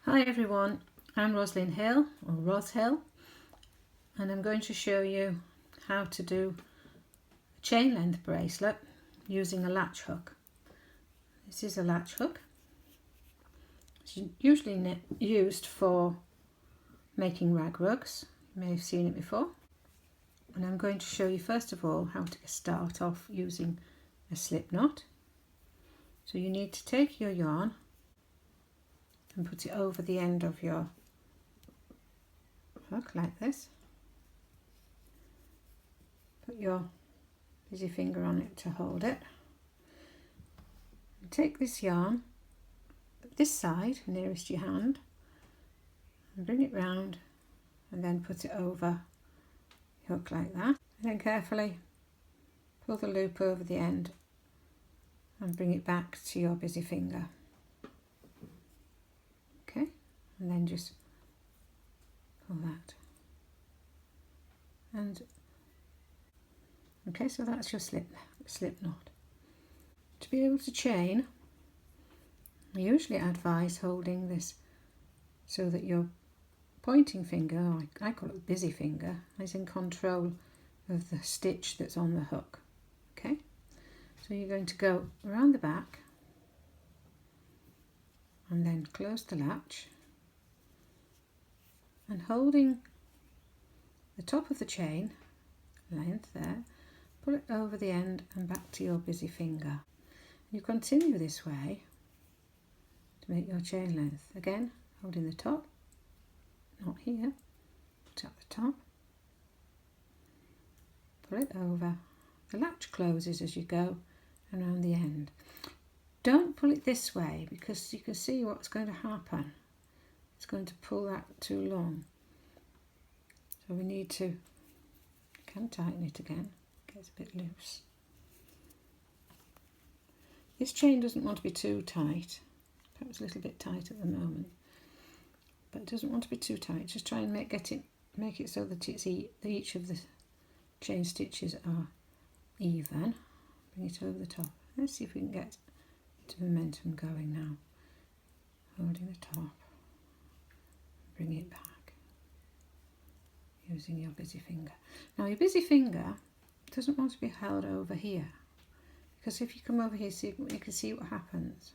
Hi everyone, I'm Roslyn Hill, or Ros Hill, and I'm going to show you how to do a chain length bracelet using a latch hook. This is a latch hook. It's usually used for making rag rugs. You may have seen it before. And I'm going to show you first of all how to start off using a slip knot. So you need to take your yarn and put it over the end of your hook like this. Put your busy finger on it to hold it. And take this yarn, this side nearest your hand, and bring it round and then put it over your hook like that. And then carefully pull the loop over the end and bring it back to your busy finger. Okay, and then just pull that. And okay, so that's your slip knot. To be able to chain, I usually advise holding this so that your pointing finger, or I call it busy finger, is in control of the stitch that's on the hook. Okay, so you're going to go around the back and then close the latch, and holding the top of the chain length there, pull it over the end and back to your busy finger. You continue this way to make your chain length. Again, holding the top, not here, but at the top. Pull it over. The latch closes as you go around the end. Don't pull it this way because you can see what's going to happen. It's going to pull that too long. So we need to, can tighten it again. It gets a bit loose. This chain doesn't want to be too tight. Perhaps a little bit tight at the moment, but it doesn't want to be too tight. Just try and make it so that it's each of the chain stitches are even. Bring it over the top. Let's see if we can get the momentum going now. Holding the top, bring it back using your busy finger. Now your busy finger doesn't want to be held over here, because if you come over here, you can see what happens.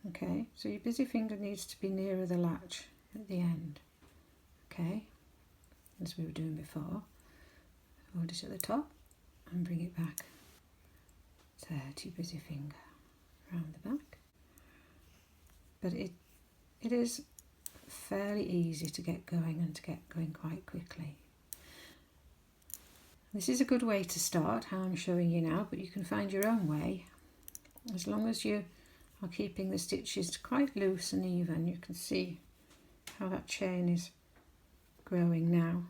Okay, so your busy finger needs to be nearer the latch at the end. Okay, as we were doing before. Hold it at the top and bring it back there to your busy finger around the back. But it is fairly easy to get going, and to get going quite quickly. This is a good way to start, how I'm showing you now, but you can find your own way. As long as you are keeping the stitches quite loose and even, you can see how that chain is growing now.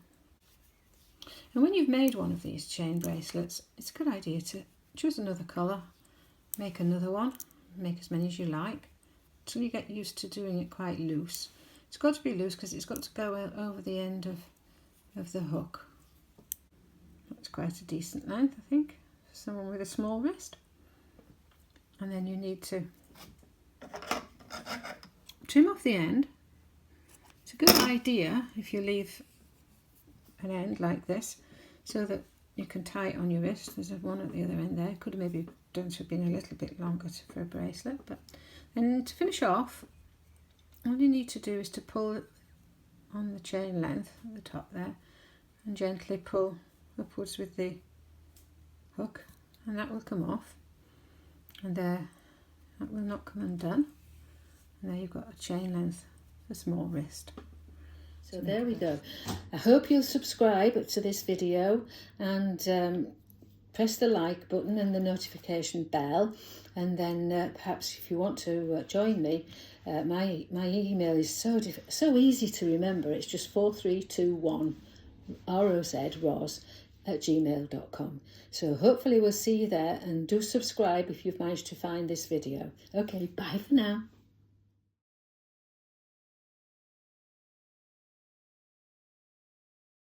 And when you've made one of these chain bracelets, it's a good idea to choose another colour, make another one, make as many as you like, until you get used to doing it quite loose. It's got to be loose because it's got to go over the end of the hook. That's quite a decent length, I think, for someone with a small wrist. And then you need to trim off the end. It's a good idea if you leave an end like this so that you can tie it on your wrist. There's one at the other end there. Could have maybe done to have been a little bit longer for a bracelet. But then to finish off, all you need to do is to pull on the chain length at the top there and gently pull upwards with the hook, and that will come off, and there, that will not come undone, and there you've got a chain length, a small wrist. So there we go. I hope you'll subscribe to this video and press the like button and the notification bell, and then perhaps if you want to join me, my email is so easy to remember. It's just 4321 ros@gmail.com. So hopefully we'll see you there, and do subscribe if you've managed to find this video. Okay, bye for now.